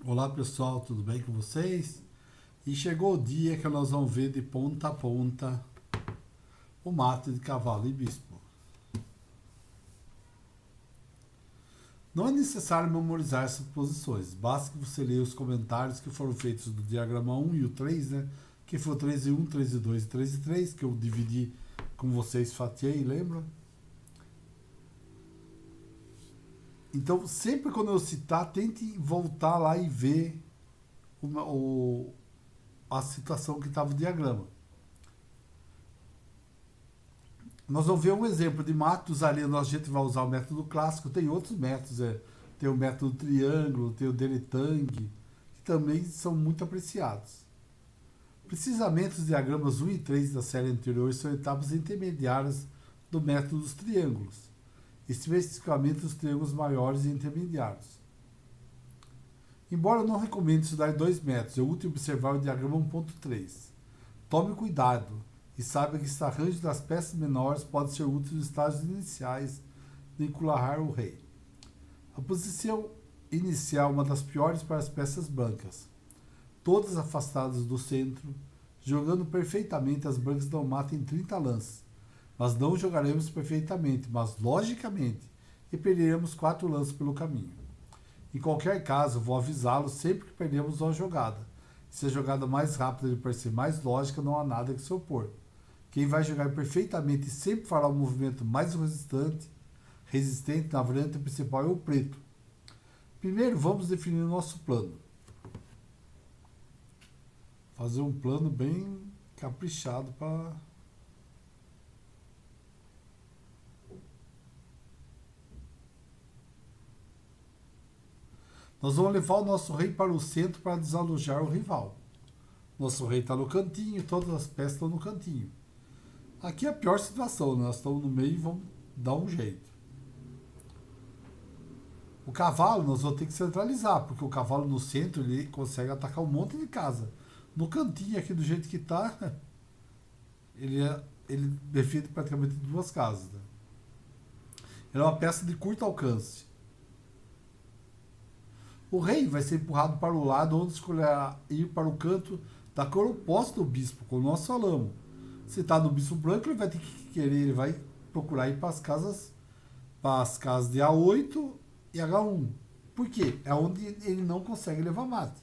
Olá pessoal, tudo bem com vocês? E chegou o dia que nós vamos ver de ponta a ponta o mato de cavalo e bispo. Não é necessário memorizar essas posições, basta que você leia os comentários que foram feitos do diagrama 1 e o 3, né? Que foi o 3 e 1, 3 e 2 e 3 e 3, que eu dividi com vocês, fatiei, lembra? Então, sempre quando eu citar, tente voltar lá e ver a situação que estava o diagrama. Nós vamos ver um exemplo de matos ali, a gente vai usar o método clássico, tem outros métodos, tem o método triângulo, tem o Deletang, que também são muito apreciados. Precisamente os diagramas 1 e 3 da série anterior são etapas intermediárias do método dos triângulos, especificamente os triângulos maiores e intermediários. Embora eu não recomende estudar dois métodos, é útil observar o diagrama 1.3. Tome cuidado e saiba que esse arranjo das peças menores pode ser útil nos estágios iniciais de encurralar o rei. A posição inicial é uma das piores para as peças brancas, todas afastadas do centro, jogando perfeitamente as brancas não matam em 30 lances, mas não jogaremos perfeitamente, mas logicamente, e perderemos 4 lances pelo caminho. Em qualquer caso, vou avisá-lo sempre que perdemos uma jogada. Se a jogada mais rápida lhe parecer mais lógica, não há nada que se opor. Quem vai jogar perfeitamente sempre fará o movimento mais resistente na variante principal é o preto. Primeiro, vamos definir o nosso plano. Fazer um plano bem caprichado para... Nós vamos levar o nosso rei para o centro para desalojar o rival. Nosso rei está no cantinho, todas as peças estão no cantinho. Aqui é a pior situação, né? Nós estamos no meio e vamos dar um jeito. O cavalo nós vamos ter que centralizar, porque o cavalo no centro ele consegue atacar um monte de casa. No cantinho aqui do jeito que está, ele defende praticamente duas casas. Né? Ele é uma peça de curto alcance. O rei vai ser empurrado para o lado onde escolher ir para o canto da cor oposta do bispo, como nós falamos. Se está no bispo branco, ele vai ter que querer, ele vai procurar ir para as casas de A8 e H1. Por quê? É onde ele não consegue levar mate.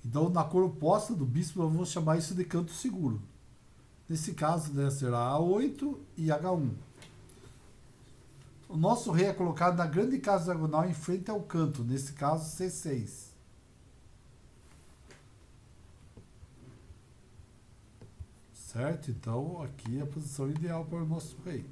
Então, na cor oposta do bispo, nós vamos chamar isso de canto seguro. Nesse caso, né, será A8 e H1. O nosso rei é colocado na grande casa diagonal em frente ao canto, nesse caso C6. Certo? Então, aqui é a posição ideal para o nosso rei.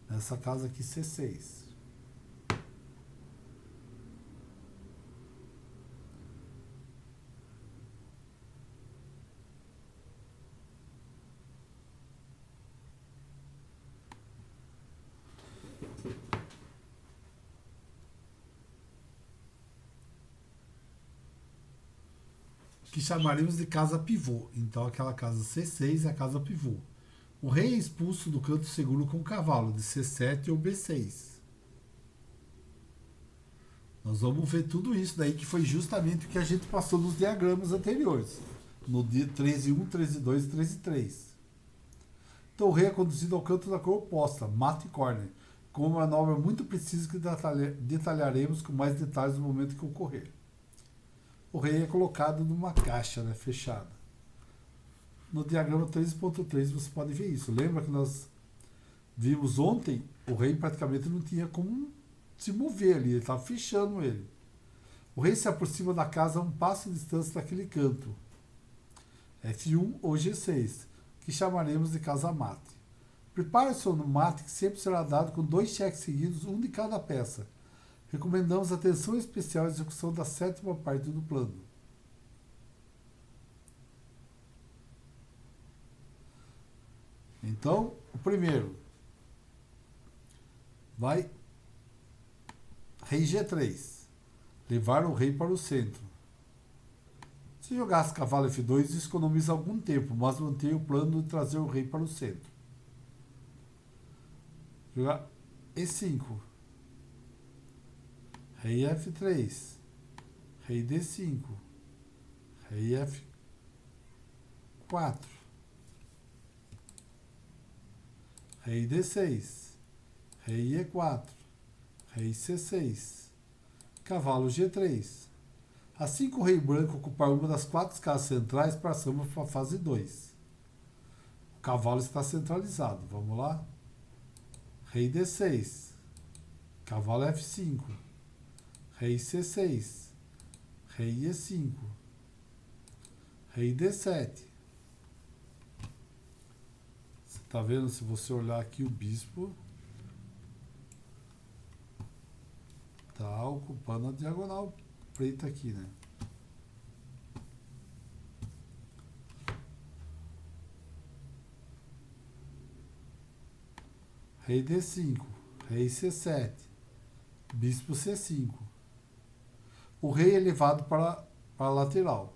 Nessa casa aqui C6. Que chamaremos de casa pivô. Então aquela casa C6 é a casa pivô. O rei é expulso do canto seguro com o cavalo, de C7 ou B6. Nós vamos ver tudo isso daí, que foi justamente o que a gente passou nos diagramas anteriores. No dia 13.1, 13.2 e 13.3. Então o rei é conduzido ao canto da cor oposta, mate corner, com uma manobra muito precisa que detalharemos com mais detalhes no momento que ocorrer. O rei é colocado numa caixa, né, fechada. No diagrama 3.3 você pode ver isso. Lembra que nós vimos ontem? O rei praticamente não tinha como se mover ali, ele estava fechando ele. O rei se aproxima da casa a um passo de distância daquele canto, F1 ou G6, que chamaremos de casa mate. Prepare o seu mate, que sempre será dado com 2 cheques seguidos, um de cada peça. Recomendamos atenção especial à execução da 7ª parte do plano. Então, O primeiro vai rei G3, levar o rei para o centro. Se jogasse cavalo F2, isso economiza algum tempo, mas mantém o plano de trazer o rei para o centro. Jogar E5, rei F3, rei D5, rei F4, rei D6, rei E4, rei C6, cavalo G3. Assim que o rei branco ocupar uma das 4 casas centrais, passamos para a fase 2. O cavalo está centralizado. Vamos lá? Rei D6, cavalo F5, rei C6, rei E5, rei D7. Você está vendo? Se você olhar aqui, o bispo está ocupando a diagonal preta aqui, né? Rei D5, rei C7, bispo C5. O rei é levado para a lateral.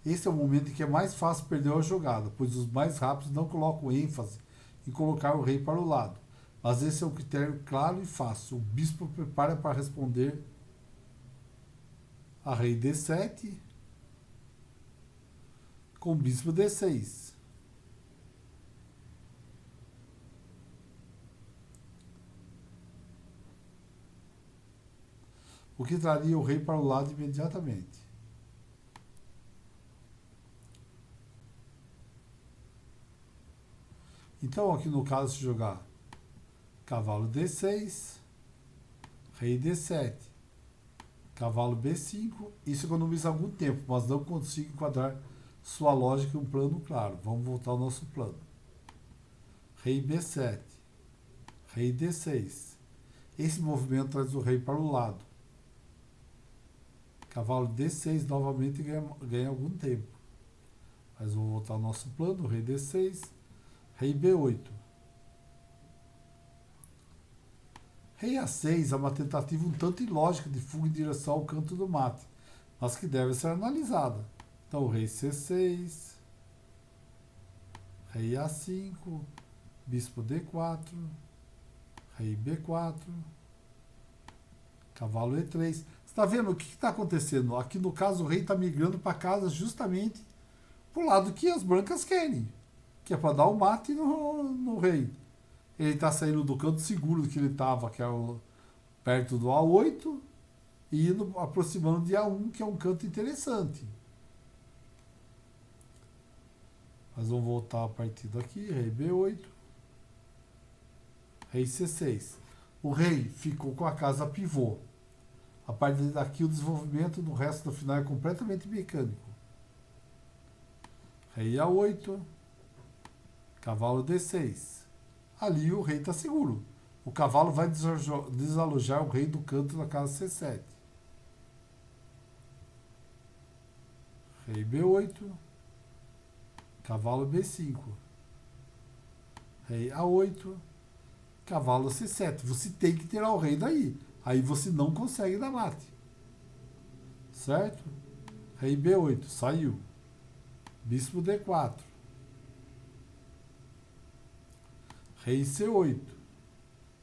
Esse é o momento em que é mais fácil perder a jogada, pois os mais rápidos não colocam ênfase em colocar o rei para o lado. Mas esse é um critério claro e fácil. O bispo prepara para responder a rei D7 com bispo D6. O que traria o rei para o lado imediatamente. Então, aqui no caso, se jogar cavalo D6, rei D7, cavalo B5, isso economiza algum tempo, mas não consigo enquadrar sua lógica em um plano claro. Vamos voltar ao nosso plano. Rei B7, rei D6. Esse movimento traz o rei para o lado. Cavalo D6 novamente ganha algum tempo. Mas vamos voltar ao nosso plano. Rei D6, rei B8. Rei A6 é uma tentativa um tanto ilógica de fuga em direção ao canto do mate, mas que deve ser analisada. Então, rei C6, rei A5, bispo D4, rei B4, cavalo E3. Você está vendo o que está acontecendo? Aqui no caso o rei está migrando para casa justamente para o lado que as brancas querem, que é para dar o mate no rei. Ele está saindo do canto seguro que ele estava, que é perto do A8, e indo aproximando de A1, que é um canto interessante. Mas vamos voltar a partir daqui, rei B8, rei C6. O rei ficou com a casa pivô. A partir daqui o desenvolvimento do resto do final é completamente mecânico. Rei A8, cavalo D6. Ali o rei está seguro. O cavalo vai desalojar o rei do canto da casa C7. Rei B8, cavalo B5, rei A8, cavalo C7. Você tem que tirar o rei daí. Aí você não consegue dar mate. Certo? Rei B8, saiu. Bispo D4. Rei C8.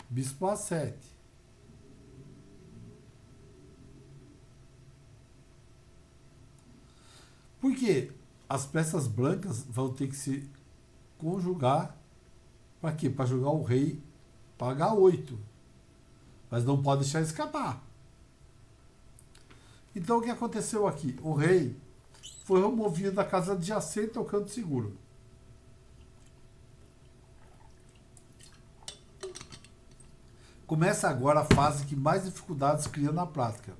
Bispo A7. Por quê? As peças brancas vão ter que se conjugar. Para quê? Para jogar o rei para H8. Mas não pode deixar escapar. Então o que aconteceu aqui? O rei foi removido da casa adjacente ao canto seguro. Começa agora a fase que mais dificuldades cria na prática.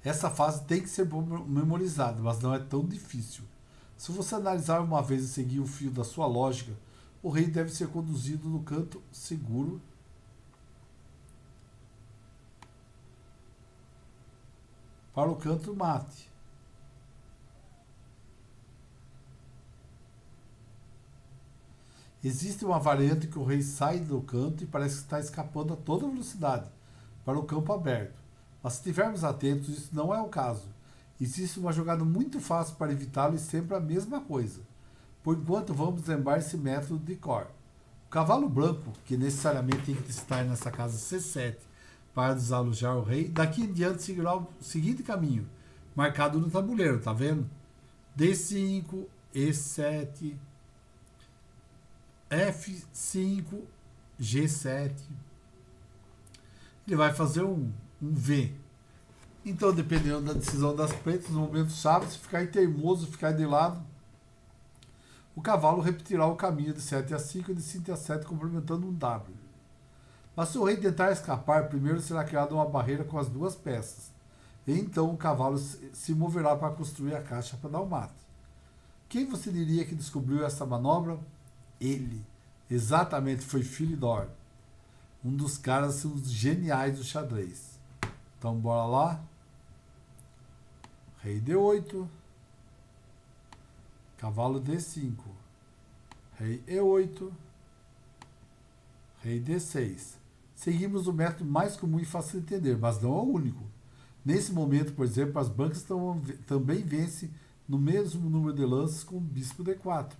Essa fase tem que ser memorizada, mas não é tão difícil. Se você analisar uma vez e seguir o fio da sua lógica, o rei deve ser conduzido no canto seguro para o canto mate. Existe uma variante que o rei sai do canto e parece que está escapando a toda velocidade para o campo aberto. Mas se estivermos atentos, isso não é o caso. Existe uma jogada muito fácil para evitá-lo e sempre a mesma coisa. Por enquanto, vamos lembrar esse método de cor. O cavalo branco, que necessariamente tem que estar nessa casa C7 para desalojar o rei, daqui em diante seguirá o seguinte caminho, marcado no tabuleiro, tá vendo? D5, E7, F5, G7. Ele vai fazer um V. Então, dependendo da decisão das pretas, no momento chave, se ficar teimoso, ficar de lado, o cavalo repetirá o caminho de 7 a 5 e de 5 a 7, complementando um W. Mas se o rei tentar escapar, primeiro será criada uma barreira com as duas peças. E então o cavalo se moverá para construir a caixa para dar o mate. Quem você diria que descobriu essa manobra? Ele. Exatamente, foi Philidor. Um dos caras assim, os geniais do xadrez. Então bora lá. Rei D8. Cavalo D5. Rei E8. Rei D6. Seguimos o método mais comum e fácil de entender, mas não é o único. Nesse momento, por exemplo, as brancas também vencem no mesmo número de lances com o bispo D4.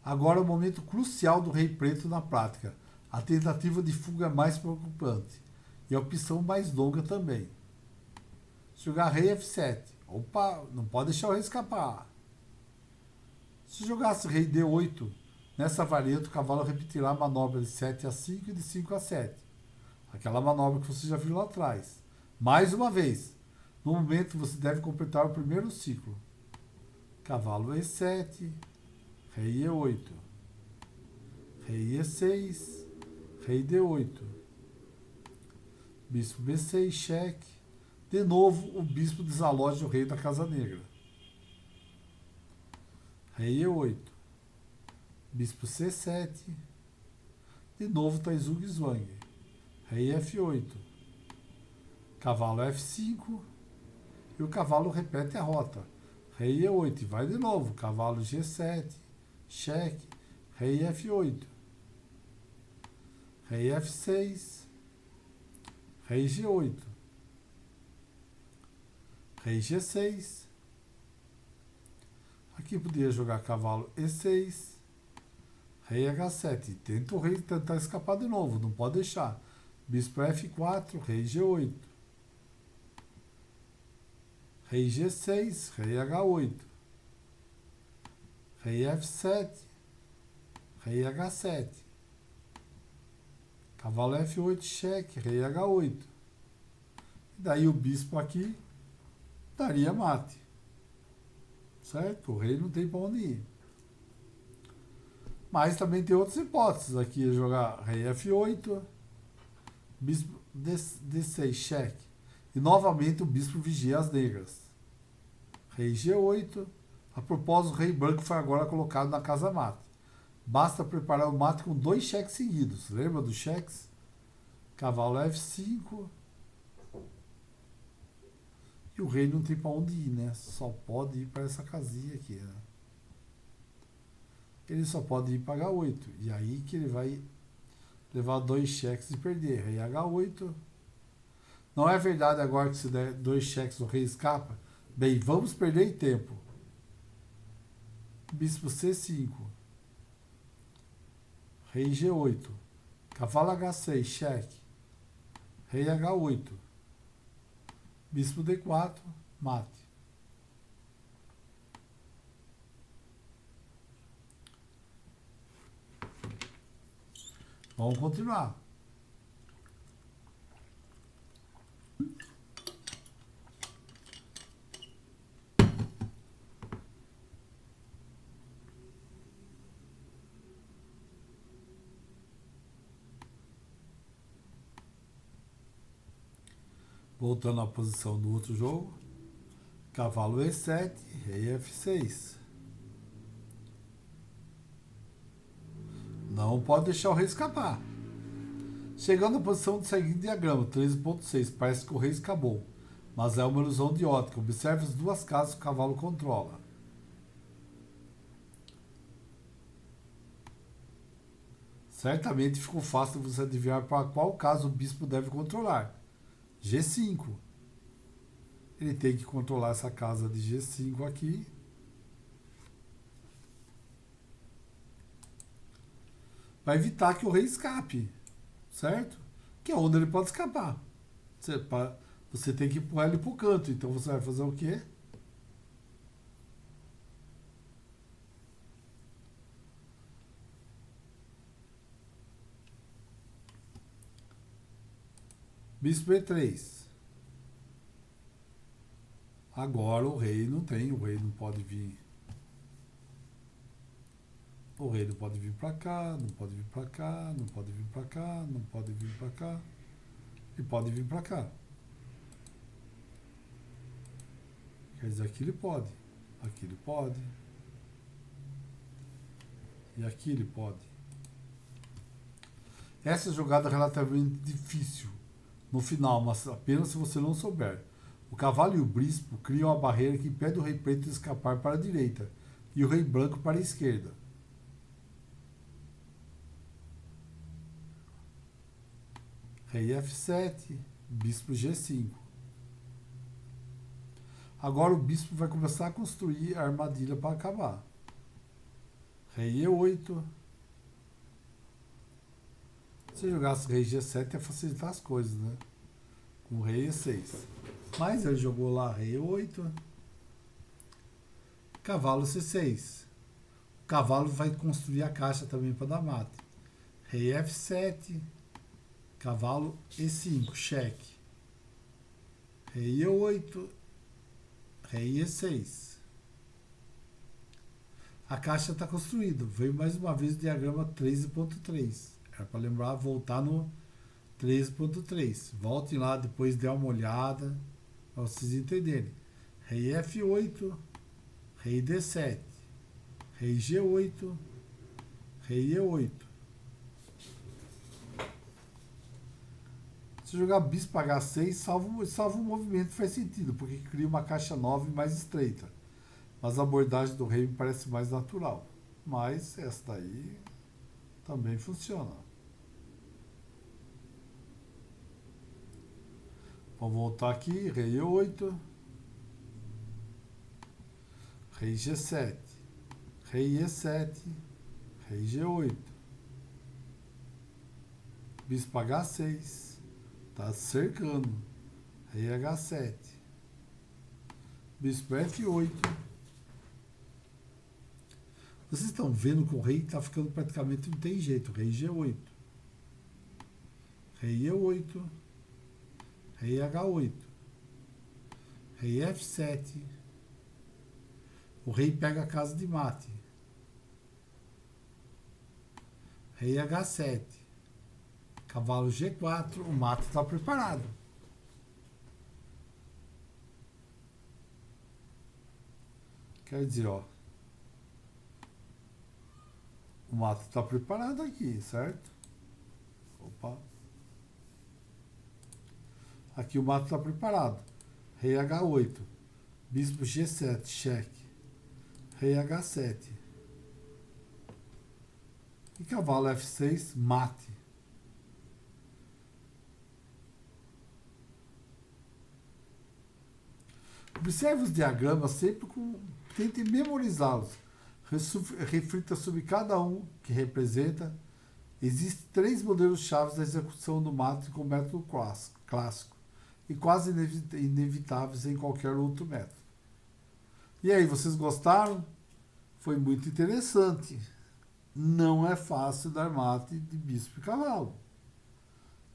Agora é o momento crucial do rei preto na prática. A tentativa de fuga é mais preocupante. E a opção mais longa também. Jogar rei F7. Opa, não pode deixar o rei escapar. Se jogasse rei D8, nessa variante o cavalo repetirá a manobra de 7 a 5 e de 5 a 7. Aquela manobra que você já viu lá atrás. Mais uma vez. No momento você deve completar o primeiro ciclo. Cavalo E7, rei E8, rei E6, rei D8, bispo B6, cheque. De novo, o bispo desaloja o rei da Casa Negra. Rei E8, bispo C7, de novo está Zug-Zwang. Rei F8, cavalo F5 e o cavalo repete a rota. Rei E8, vai de novo, cavalo G7, cheque, rei F8, rei F6, rei G8, rei G6. Aqui podia jogar cavalo E6, rei H7. Tenta o rei tentar escapar de novo, não pode deixar. Bispo F4, rei G8, rei G6, rei H8, rei F7, rei H7, cavalo F8, cheque, rei H8. E daí o bispo aqui daria mate. Certo? O rei não tem para onde ir. Mas também tem outras hipóteses. Aqui é jogar rei F8, bispo D6, cheque. E novamente o bispo vigia as negras. Rei G8. A propósito, o rei branco foi agora colocado na casa mate. Basta preparar o mate com 2 cheques seguidos. Lembra dos cheques? Cavalo F5. E o rei não tem para onde ir, né? Só pode ir para essa casinha aqui, né? Ele só pode ir para H8. E aí que ele vai levar 2 cheques e perder. Rei H8. Não é verdade agora que se der 2 cheques o rei escapa? Bem, vamos perder tempo. Bispo C5. Rei G8. Cavalo H6, cheque. Rei H8. Bispo D4, mate. Vamos continuar. Voltando à posição do outro jogo. Cavalo E7, rei F6. Não pode deixar o rei escapar. Chegando à posição do seguinte diagrama, 13.6, parece que o rei escapou, mas é uma ilusão de ótica. Observe as duas casas que o cavalo controla. Certamente ficou fácil você adivinhar para qual casa o bispo deve controlar. G5. Ele tem que controlar essa casa de G5 aqui. Para evitar que o rei escape, certo? Que é onde ele pode escapar. Você tem que empurrar ele para o canto. Então você vai fazer o quê? Bispo E3. Agora o rei não tem, o rei não pode vir. O rei não pode vir para cá, não pode vir para cá, não pode vir para cá, não pode vir para cá. E pode vir para cá. Quer dizer, aqui ele pode. Aqui ele pode. E aqui ele pode. Essa jogada é relativamente difícil no final, mas apenas se você não souber. O cavalo e o bispo criam a barreira que impede o rei preto de escapar para a direita e o rei branco para a esquerda. Rei F7, bispo G5. Agora o bispo vai começar a construir a armadilha para acabar. Rei E8. Se jogasse rei G7 ia facilitar as coisas, né? Com o rei E6. Mas ele jogou lá rei E8. Cavalo C6. O cavalo vai construir a caixa também para dar mate. Rei F7. Cavalo E5, cheque. Rei E8. Rei E6. A caixa está construída. Veio mais uma vez o diagrama 13.3. Era para lembrar, voltar no 13.3. Voltem lá, depois dê uma olhada, para vocês entenderem. Rei F8, Rei D7, Rei G8, Rei E8. Se jogar bispo H6, salva o movimento, faz sentido, porque cria uma caixa nova e mais estreita. Mas a abordagem do rei me parece mais natural. Mas essa daí também funciona. Vamos voltar aqui, rei E8, rei G7, rei E7, rei G8, bispo H6, está cercando, rei H7, bispo F8. Vocês estão vendo que o rei está ficando praticamente não tem jeito, rei G8, rei E8, rei H8, rei F7, o rei pega a casa de mate, rei H7, cavalo G4, o mate está preparado. Quer dizer, ó, o mate está preparado aqui, certo? Opa. Aqui o mate está preparado. Rei H8. Bispo G7, cheque. Rei H7. E cavalo F6, mate. Observe os diagramas sempre com... Tente memorizá-los. Reflita sobre cada um que representa. Existem 3 modelos chaves da execução do mate com o método clássico e quase inevitáveis em qualquer outro método. E aí, vocês gostaram? Foi muito interessante. Não é fácil dar mate de bispo e cavalo,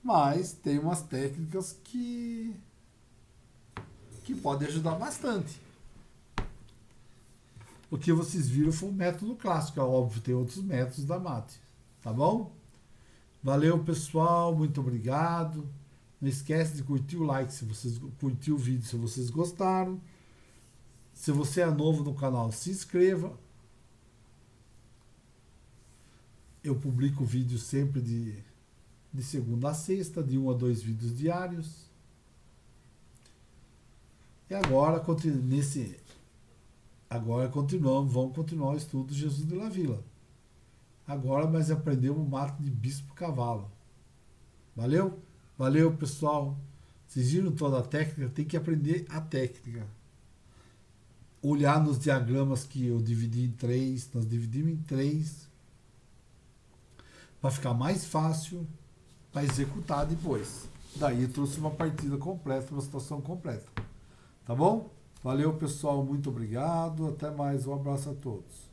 mas tem umas técnicas que podem ajudar bastante. O que vocês viram foi o método clássico, é óbvio, tem outros métodos da mate, tá bom? Valeu, pessoal, muito obrigado. Não esquece de curtir o like se vocês curtiu o vídeo, se vocês gostaram. Se você é novo no canal, se inscreva. Eu publico vídeos sempre de segunda a sexta, de 1 a 2 vídeos diários. E agora, vamos continuar o estudo de Jesus de la Vila. Agora nós aprendemos o mato de bispo cavalo. Valeu? Valeu, pessoal. Vocês viram toda a técnica? Tem que aprender a técnica. Olhar nos diagramas que eu dividi em 3, nós dividimos em 3, para ficar mais fácil para executar depois. Daí eu trouxe uma partida completa, uma situação completa. Tá bom? Valeu, pessoal. Muito obrigado. Até mais. Um abraço a todos.